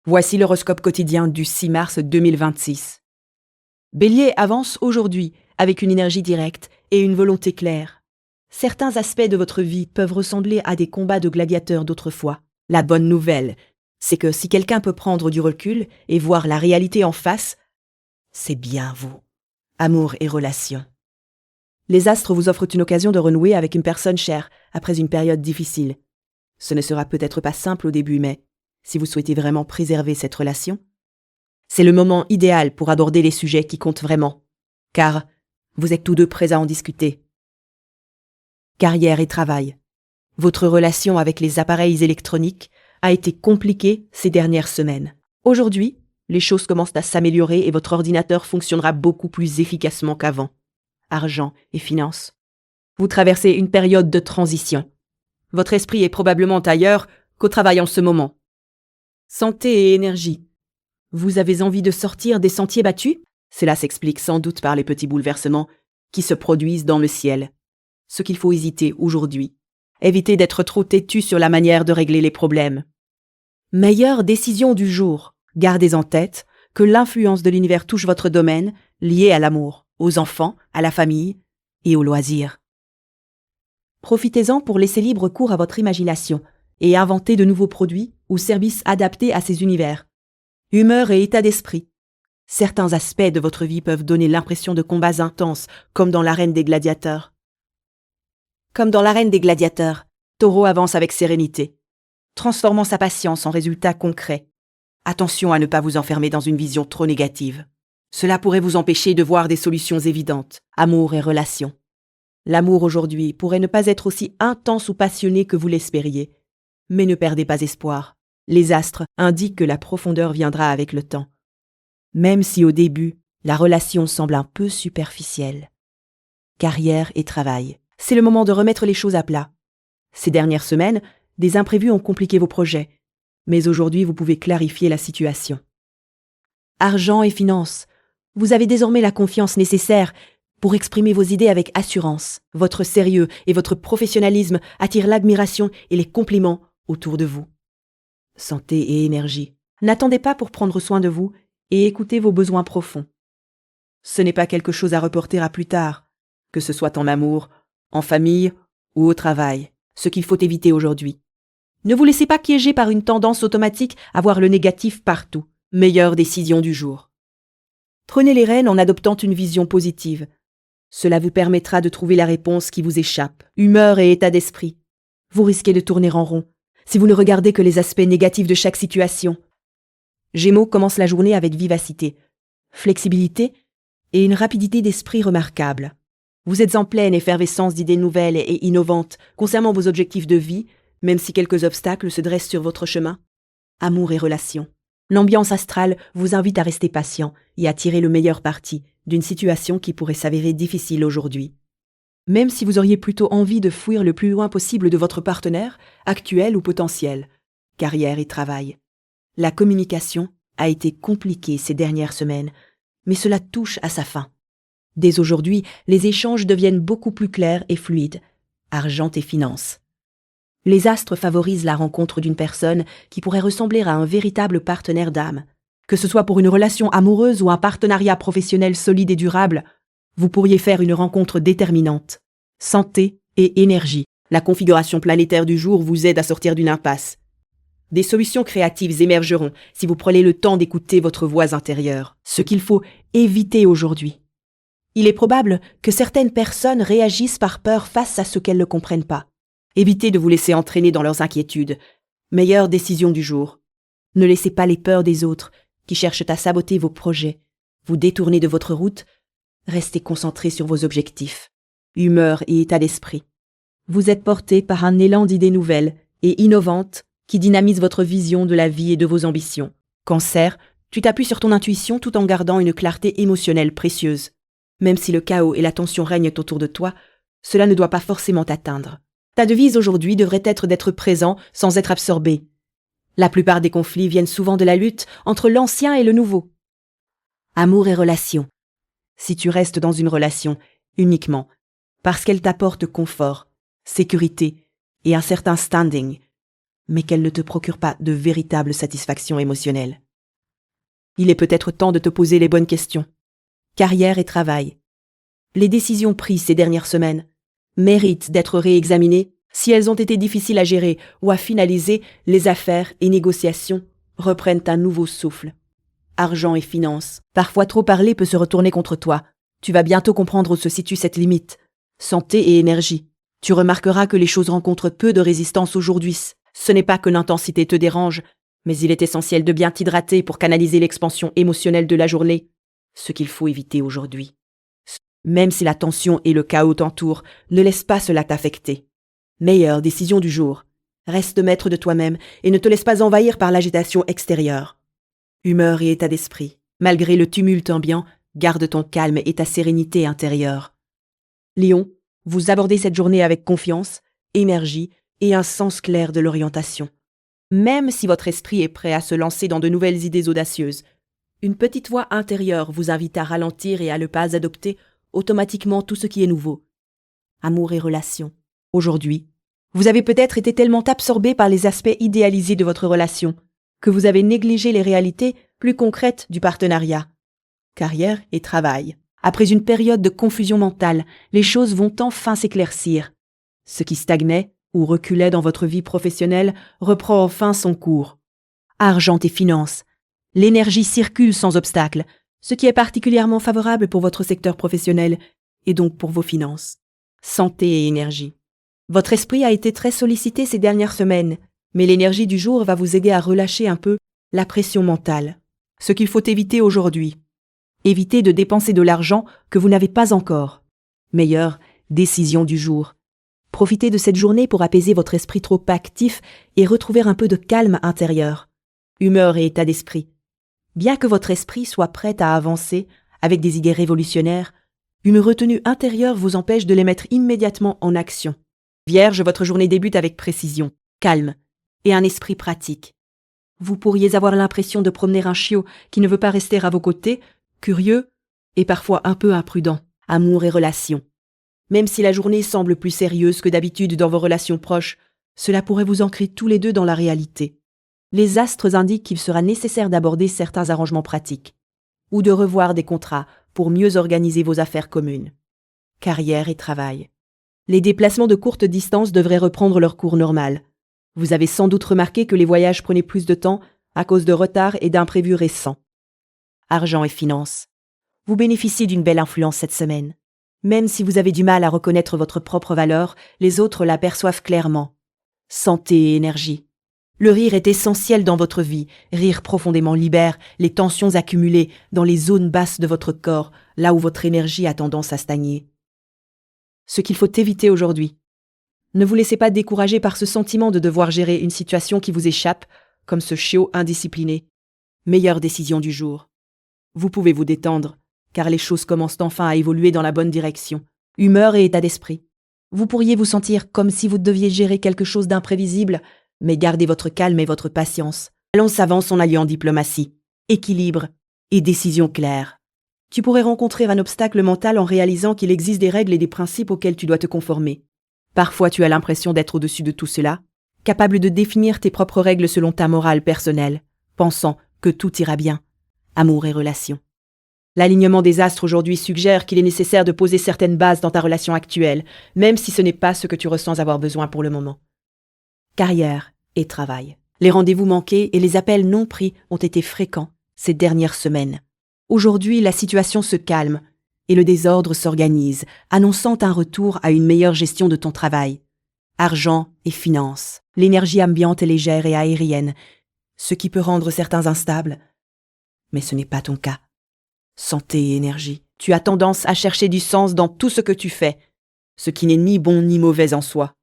Voici l'horoscope quotidien du 6 mars 2026. Bélier avance aujourd'hui avec une énergie directe et une volonté claire. Certains aspects de votre vie peuvent ressembler à des combats de gladiateurs d'autrefois. La bonne nouvelle, c'est que si quelqu'un peut prendre du recul et voir la réalité en face, c'est bien vous. Amour et relations. Les astres vous offrent une occasion de renouer avec une personne chère après une période difficile. Ce ne sera peut-être pas simple au début, mais si vous souhaitez vraiment préserver cette relation, c'est le moment idéal pour aborder les sujets qui comptent vraiment, car vous êtes tous deux prêts à en discuter. Carrière et travail. Votre relation avec les appareils électroniques a été compliquée ces dernières semaines. Aujourd'hui, les choses commencent à s'améliorer et votre ordinateur fonctionnera beaucoup plus efficacement qu'avant. Argent et finances. Vous traversez une période de transition. Votre esprit est probablement ailleurs qu'au travail en ce moment. Santé et énergie. Vous avez envie de sortir des sentiers battus ? Cela s'explique sans doute par les petits bouleversements qui se produisent dans le ciel. Ce qu'il faut hésiter aujourd'hui. Évitez d'être trop têtu sur la manière de régler les problèmes. Meilleure décision du jour. Gardez en tête que l'influence de l'univers touche votre domaine lié à l'amour, aux enfants, à la famille et aux loisirs. Profitez-en pour laisser libre cours à votre imagination et inventer de nouveaux produits ou services adaptés à ces univers. Humeur et état d'esprit. Certains aspects de votre vie peuvent donner l'impression de combats intenses, comme dans l'arène des gladiateurs. Taureau avance avec sérénité, transformant sa patience en résultats concrets. Attention à ne pas vous enfermer dans une vision trop négative. Cela pourrait vous empêcher de voir des solutions évidentes. Amour et relations. L'amour aujourd'hui pourrait ne pas être aussi intense ou passionné que vous l'espériez. Mais ne perdez pas espoir. Les astres indiquent que la profondeur viendra avec le temps. Même si au début, la relation semble un peu superficielle. Carrière et travail. C'est le moment de remettre les choses à plat. Ces dernières semaines, des imprévus ont compliqué vos projets. Mais aujourd'hui, vous pouvez clarifier la situation. Argent et finances. Vous avez désormais la confiance nécessaire pour exprimer vos idées avec assurance. Votre sérieux et votre professionnalisme attirent l'admiration et les compliments autour de vous. Santé et énergie. N'attendez pas pour prendre soin de vous et écoutez vos besoins profonds. Ce n'est pas quelque chose à reporter à plus tard, que ce soit en amour, en famille ou au travail, ce qu'il faut éviter aujourd'hui. Ne vous laissez pas piéger par une tendance automatique à voir le négatif partout. Meilleure décision du jour. Prenez les rênes en adoptant une vision positive. Cela vous permettra de trouver la réponse qui vous échappe. Humeur et état d'esprit. Vous risquez de tourner en rond si vous ne regardez que les aspects négatifs de chaque situation. Gémeaux commence la journée avec vivacité, flexibilité et une rapidité d'esprit remarquable. Vous êtes en pleine effervescence d'idées nouvelles et innovantes concernant vos objectifs de vie, même si quelques obstacles se dressent sur votre chemin. Amour et relations. L'ambiance astrale vous invite à rester patient et à tirer le meilleur parti d'une situation qui pourrait s'avérer difficile aujourd'hui. Même si vous auriez plutôt envie de fuir le plus loin possible de votre partenaire, actuel ou potentiel. Carrière et travail. La communication a été compliquée ces dernières semaines, mais cela touche à sa fin. Dès aujourd'hui, les échanges deviennent beaucoup plus clairs et fluides. Argent et finances. Les astres favorisent la rencontre d'une personne qui pourrait ressembler à un véritable partenaire d'âme. Que ce soit pour une relation amoureuse ou un partenariat professionnel solide et durable, vous pourriez faire une rencontre déterminante. Santé et énergie. La configuration planétaire du jour vous aide à sortir d'une impasse. Des solutions créatives émergeront si vous prenez le temps d'écouter votre voix intérieure. Ce qu'il faut éviter aujourd'hui. Il est probable que certaines personnes réagissent par peur face à ce qu'elles ne comprennent pas. Évitez de vous laisser entraîner dans leurs inquiétudes. Meilleure décision du jour. Ne laissez pas les peurs des autres qui cherchent à saboter vos projets vous détourner de votre route. Restez concentré sur vos objectifs. Humeur et état d'esprit. Vous êtes porté par un élan d'idées nouvelles et innovantes qui dynamise votre vision de la vie et de vos ambitions. Cancer, tu t'appuies sur ton intuition tout en gardant une clarté émotionnelle précieuse. Même si le chaos et la tension règnent autour de toi, cela ne doit pas forcément t'atteindre. Ta devise aujourd'hui devrait être d'être présent sans être absorbé. La plupart des conflits viennent souvent de la lutte entre l'ancien et le nouveau. Amour et relations. Si tu restes dans une relation uniquement parce qu'elle t'apporte confort, sécurité et un certain standing, mais qu'elles ne te procurent pas de véritable satisfaction émotionnelle. Il est peut-être temps de te poser les bonnes questions. Carrière et travail. Les décisions prises ces dernières semaines méritent d'être réexaminées. Si elles ont été difficiles à gérer ou à finaliser, les affaires et négociations reprennent un nouveau souffle. Argent et finances. Parfois trop parler peut se retourner contre toi. Tu vas bientôt comprendre où se situe cette limite. Santé et énergie. Tu remarqueras que les choses rencontrent peu de résistance aujourd'hui. Ce n'est pas que l'intensité te dérange, mais il est essentiel de bien t'hydrater pour canaliser l'expansion émotionnelle de la journée. Ce qu'il faut éviter aujourd'hui. Même si la tension et le chaos t'entourent, ne laisse pas cela t'affecter. Meilleure décision du jour. Reste maître de toi-même et ne te laisse pas envahir par l'agitation extérieure. Humeur et état d'esprit. Malgré le tumulte ambiant, garde ton calme et ta sérénité intérieure. Lion, vous abordez cette journée avec confiance, énergie et un sens clair de l'orientation. Même si votre esprit est prêt à se lancer dans de nouvelles idées audacieuses, une petite voix intérieure vous invite à ralentir et à ne pas adopter automatiquement tout ce qui est nouveau. Amour et relations. Aujourd'hui, vous avez peut-être été tellement absorbé par les aspects idéalisés de votre relation que vous avez négligé les réalités plus concrètes du partenariat. Carrière et travail. Après une période de confusion mentale, les choses vont enfin s'éclaircir. Ce qui stagnait ou reculait dans votre vie professionnelle reprend enfin son cours. Argent et finances. L'énergie circule sans obstacle, ce qui est particulièrement favorable pour votre secteur professionnel et donc pour vos finances. Santé et énergie. Votre esprit a été très sollicité ces dernières semaines, mais l'énergie du jour va vous aider à relâcher un peu la pression mentale. Ce qu'il faut éviter aujourd'hui. Évitez de dépenser de l'argent que vous n'avez pas encore. Meilleure décision du jour. Profitez de cette journée pour apaiser votre esprit trop actif et retrouver un peu de calme intérieur. Humeur et état d'esprit. Bien que votre esprit soit prêt à avancer avec des idées révolutionnaires, une retenue intérieure vous empêche de les mettre immédiatement en action. Vierge, votre journée débute avec précision, calme et un esprit pratique. Vous pourriez avoir l'impression de promener un chiot qui ne veut pas rester à vos côtés, curieux et parfois un peu imprudent. Amour et relations. Même si la journée semble plus sérieuse que d'habitude dans vos relations proches, cela pourrait vous ancrer tous les deux dans la réalité. Les astres indiquent qu'il sera nécessaire d'aborder certains arrangements pratiques ou de revoir des contrats pour mieux organiser vos affaires communes. Carrière et travail. Les déplacements de courte distance devraient reprendre leur cours normal. Vous avez sans doute remarqué que les voyages prenaient plus de temps à cause de retards et d'imprévus récents. Argent et finances. Vous bénéficiez d'une belle influence cette semaine. Même si vous avez du mal à reconnaître votre propre valeur, les autres l'aperçoivent clairement. Santé et énergie. Le rire est essentiel dans votre vie. Rire profondément libère les tensions accumulées dans les zones basses de votre corps, là où votre énergie a tendance à stagner. Ce qu'il faut éviter aujourd'hui. Ne vous laissez pas décourager par ce sentiment de devoir gérer une situation qui vous échappe, comme ce chiot indiscipliné. Meilleure décision du jour. Vous pouvez vous détendre, car les choses commencent enfin à évoluer dans la bonne direction. Humeur et état d'esprit. Vous pourriez vous sentir comme si vous deviez gérer quelque chose d'imprévisible, mais gardez votre calme et votre patience. Allons s'avance en alliant diplomatie, équilibre et décision claire. Tu pourrais rencontrer un obstacle mental en réalisant qu'il existe des règles et des principes auxquels tu dois te conformer. Parfois tu as l'impression d'être au-dessus de tout cela, capable de définir tes propres règles selon ta morale personnelle, pensant que tout ira bien. Amour et relations. L'alignement des astres aujourd'hui suggère qu'il est nécessaire de poser certaines bases dans ta relation actuelle, même si ce n'est pas ce que tu ressens avoir besoin pour le moment. Carrière et travail. Les rendez-vous manqués et les appels non pris ont été fréquents ces dernières semaines. Aujourd'hui, la situation se calme et le désordre s'organise, annonçant un retour à une meilleure gestion de ton travail. Argent et finances. L'énergie ambiante est légère et aérienne, ce qui peut rendre certains instables. Mais ce n'est pas ton cas. Santé et énergie. Tu as tendance à chercher du sens dans tout ce que tu fais, ce qui n'est ni bon ni mauvais en soi.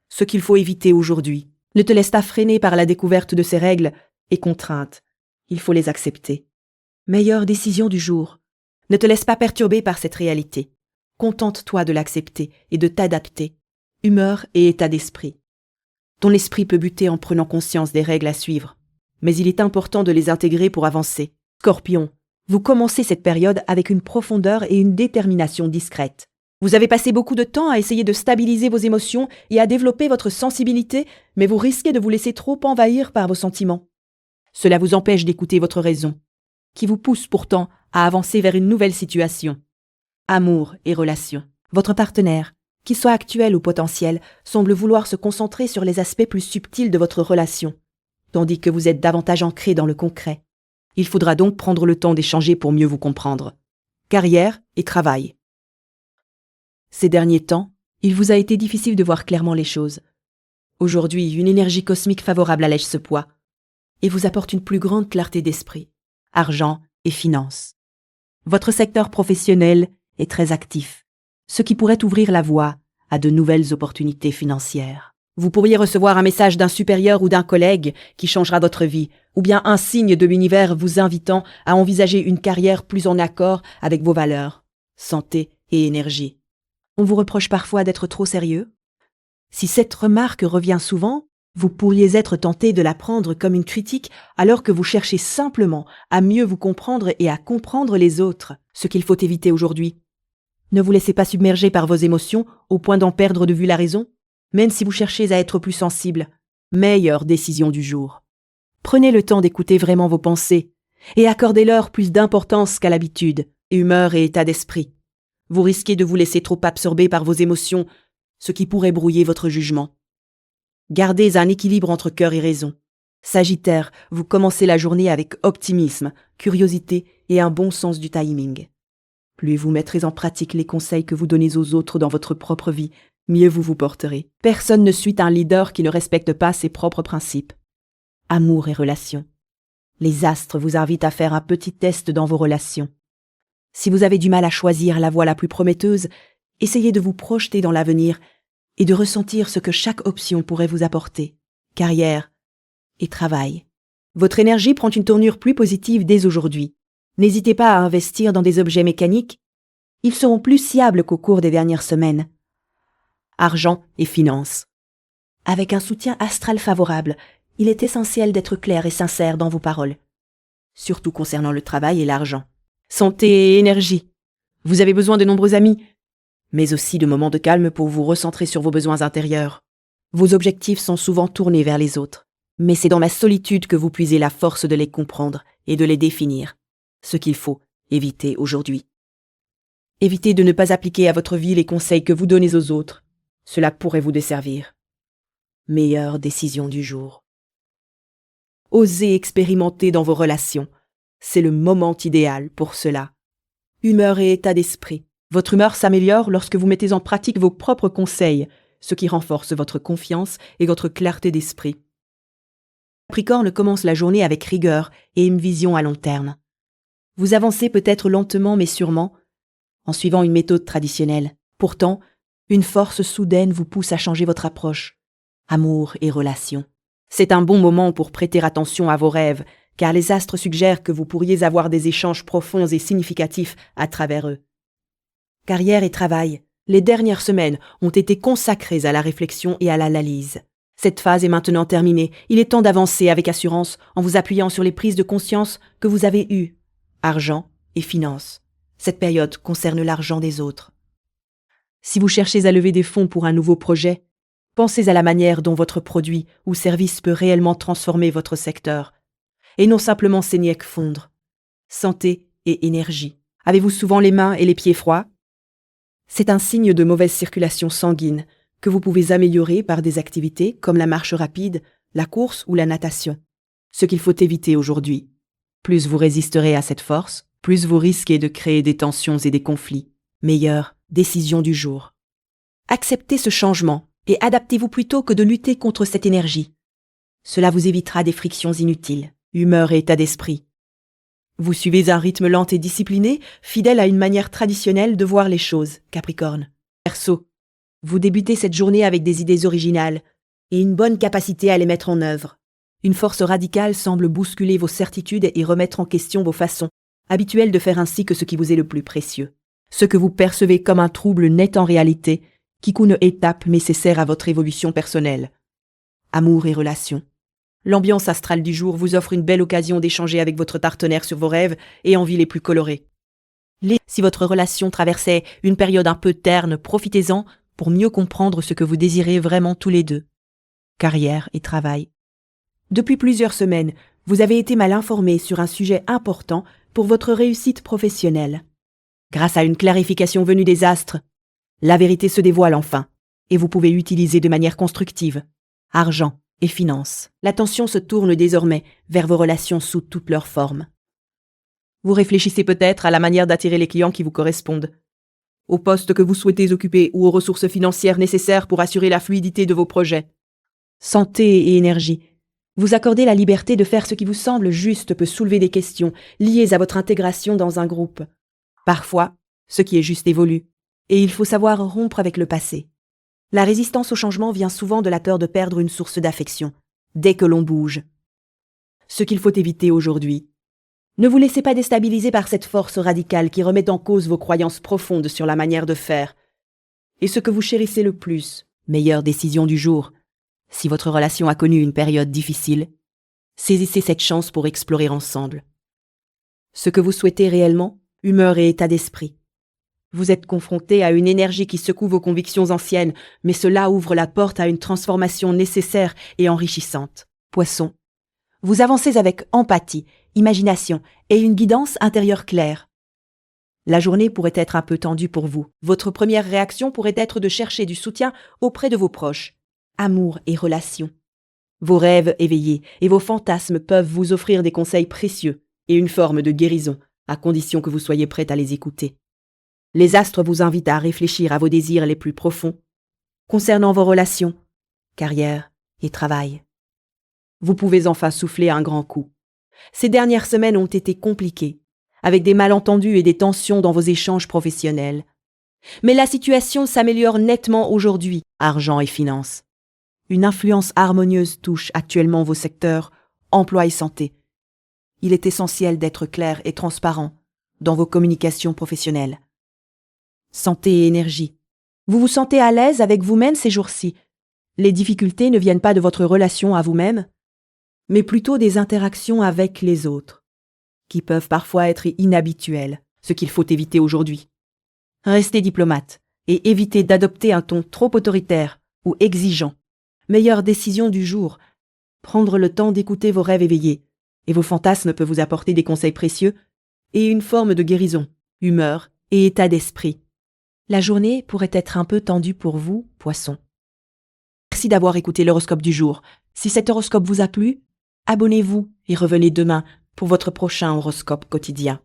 Ce qu'il faut éviter aujourd'hui. Ne te laisse pas freiner par la découverte de ces règles et contraintes. Il faut les accepter. Meilleure décision du jour. Ne te laisse pas perturber par cette réalité. Contente-toi de l'accepter et de t'adapter. Humeur et état d'esprit. Ton esprit peut buter en prenant conscience des règles à suivre, mais il est important de les intégrer pour avancer. Scorpion, vous commencez cette période avec une profondeur et une détermination discrètes. Vous avez passé beaucoup de temps à essayer de stabiliser vos émotions et à développer votre sensibilité, mais vous risquez de vous laisser trop envahir par vos sentiments. Cela vous empêche d'écouter votre raison, qui vous pousse pourtant à avancer vers une nouvelle situation. Amour et relations. Votre partenaire, qu'il soit actuel ou potentiel, semble vouloir se concentrer sur les aspects plus subtils de votre relation, tandis que vous êtes davantage ancré dans le concret. Il faudra donc prendre le temps d'échanger pour mieux vous comprendre. Carrière et travail. Ces derniers temps, il vous a été difficile de voir clairement les choses. Aujourd'hui, une énergie cosmique favorable allège ce poids et vous apporte une plus grande clarté d'esprit, argent et finances. Votre secteur professionnel est très actif, ce qui pourrait ouvrir la voie à de nouvelles opportunités financières. Vous pourriez recevoir un message d'un supérieur ou d'un collègue qui changera votre vie, ou bien un signe de l'univers vous invitant à envisager une carrière plus en accord avec vos valeurs, santé et énergie. On vous reproche parfois d'être trop sérieux. Si cette remarque revient souvent, vous pourriez être tenté de la prendre comme une critique alors que vous cherchez simplement à mieux vous comprendre et à comprendre les autres, ce qu'il faut éviter aujourd'hui. Ne vous laissez pas submerger par vos émotions au point d'en perdre de vue la raison, même si vous cherchez à être plus sensible. Meilleure décision du jour. Prenez le temps d'écouter vraiment vos pensées et accordez-leur plus d'importance qu'à l'habitude, humeur et état d'esprit. Vous risquez de vous laisser trop absorber par vos émotions, ce qui pourrait brouiller votre jugement. Gardez un équilibre entre cœur et raison. Sagittaire, vous commencez la journée avec optimisme, curiosité et un bon sens du timing. Plus vous mettrez en pratique les conseils que vous donnez aux autres dans votre propre vie, mieux vous vous porterez. Personne ne suit un leader qui ne respecte pas ses propres principes. Amour et relations. Les astres vous invitent à faire un petit test dans vos relations. Si vous avez du mal à choisir la voie la plus prometteuse, essayez de vous projeter dans l'avenir et de ressentir ce que chaque option pourrait vous apporter. Carrière et travail. Votre énergie prend une tournure plus positive dès aujourd'hui. N'hésitez pas à investir dans des objets mécaniques. Ils seront plus fiables qu'au cours des dernières semaines. Argent et finances. Avec un soutien astral favorable, il est essentiel d'être clair et sincère dans vos paroles, surtout concernant le travail et l'argent. Santé et énergie. Vous avez besoin de nombreux amis, mais aussi de moments de calme pour vous recentrer sur vos besoins intérieurs. Vos objectifs sont souvent tournés vers les autres, mais c'est dans ma solitude que vous puisez la force de les comprendre et de les définir, ce qu'il faut éviter aujourd'hui. Évitez de ne pas appliquer à votre vie les conseils que vous donnez aux autres. Cela pourrait vous desservir. Meilleure décision du jour. Osez expérimenter dans vos relations. C'est le moment idéal pour cela. Humeur et état d'esprit. Votre humeur s'améliore lorsque vous mettez en pratique vos propres conseils, ce qui renforce votre confiance et votre clarté d'esprit. Capricorne commence la journée avec rigueur et une vision à long terme. Vous avancez peut-être lentement mais sûrement, en suivant une méthode traditionnelle. Pourtant, une force soudaine vous pousse à changer votre approche. Amour et relations. C'est un bon moment pour prêter attention à vos rêves, car les astres suggèrent que vous pourriez avoir des échanges profonds et significatifs à travers eux. Carrière et travail. Les dernières semaines ont été consacrées à la réflexion et à l'analyse. Cette phase est maintenant terminée. Il est temps d'avancer avec assurance en vous appuyant sur les prises de conscience que vous avez eues. Argent et finances. Cette période concerne l'argent des autres. Si vous cherchez à lever des fonds pour un nouveau projet, pensez à la manière dont votre produit ou service peut réellement transformer votre secteur, et non simplement saigner que fondre. Santé et énergie. Avez-vous souvent les mains et les pieds froids? C'est un signe de mauvaise circulation sanguine que vous pouvez améliorer par des activités comme la marche rapide, la course ou la natation. Ce qu'il faut éviter aujourd'hui. Plus vous résisterez à cette force, plus vous risquez de créer des tensions et des conflits. Meilleure décision du jour. Acceptez ce changement et adaptez-vous plutôt que de lutter contre cette énergie. Cela vous évitera des frictions inutiles. Humeur et état d'esprit. Vous suivez un rythme lent et discipliné, fidèle à une manière traditionnelle de voir les choses, Capricorne. Verseau. Vous débutez cette journée avec des idées originales et une bonne capacité à les mettre en œuvre. Une force radicale semble bousculer vos certitudes et remettre en question vos façons habituelles de faire ainsi que ce qui vous est le plus précieux. Ce que vous percevez comme un trouble n'est en réalité qu'une étape nécessaire à votre évolution personnelle. Amour et relations. L'ambiance astrale du jour vous offre une belle occasion d'échanger avec votre partenaire sur vos rêves et envies les plus colorées. Si votre relation traversait une période un peu terne, profitez-en pour mieux comprendre ce que vous désirez vraiment tous les deux. Carrière et travail. Depuis plusieurs semaines, vous avez été mal informé sur un sujet important pour votre réussite professionnelle. Grâce à une clarification venue des astres, la vérité se dévoile enfin, et vous pouvez l'utiliser de manière constructive. Argent et finances. L'attention se tourne désormais vers vos relations sous toutes leurs formes. Vous réfléchissez peut-être à la manière d'attirer les clients qui vous correspondent, au poste que vous souhaitez occuper ou aux ressources financières nécessaires pour assurer la fluidité de vos projets. Santé et énergie. Vous accorder la liberté de faire ce qui vous semble juste peut soulever des questions liées à votre intégration dans un groupe. Parfois, ce qui est juste évolue, et il faut savoir rompre avec le passé. La résistance au changement vient souvent de la peur de perdre une source d'affection, dès que l'on bouge. Ce qu'il faut éviter aujourd'hui. Ne vous laissez pas déstabiliser par cette force radicale qui remet en cause vos croyances profondes sur la manière de faire. Et ce que vous chérissez le plus, meilleure décision du jour. Si votre relation a connu une période difficile, saisissez cette chance pour explorer ensemble. Ce que vous souhaitez réellement, humeur et état d'esprit. Vous êtes confronté à une énergie qui secoue vos convictions anciennes, mais cela ouvre la porte à une transformation nécessaire et enrichissante. Poisson. Vous avancez avec empathie, imagination et une guidance intérieure claire. La journée pourrait être un peu tendue pour vous. Votre première réaction pourrait être de chercher du soutien auprès de vos proches. Amour et relations. Vos rêves éveillés et vos fantasmes peuvent vous offrir des conseils précieux et une forme de guérison, à condition que vous soyez prête à les écouter. Les astres vous invitent à réfléchir à vos désirs les plus profonds, concernant vos relations, carrière et travail. Vous pouvez enfin souffler un grand coup. Ces dernières semaines ont été compliquées, avec des malentendus et des tensions dans vos échanges professionnels. Mais la situation s'améliore nettement aujourd'hui, argent et finances. Une influence harmonieuse touche actuellement vos secteurs, emploi et santé. Il est essentiel d'être clair et transparent dans vos communications professionnelles. Santé et énergie. Vous vous sentez à l'aise avec vous-même ces jours-ci. Les difficultés ne viennent pas de votre relation à vous-même, mais plutôt des interactions avec les autres, qui peuvent parfois être inhabituelles, ce qu'il faut éviter aujourd'hui. Restez diplomate et évitez d'adopter un ton trop autoritaire ou exigeant. Meilleure décision du jour, prendre le temps d'écouter vos rêves éveillés, et vos fantasmes peuvent vous apporter des conseils précieux et une forme de guérison, humeur et état d'esprit. La journée pourrait être un peu tendue pour vous, Poisson. Merci d'avoir écouté l'horoscope du jour. Si cet horoscope vous a plu, abonnez-vous et revenez demain pour votre prochain horoscope quotidien.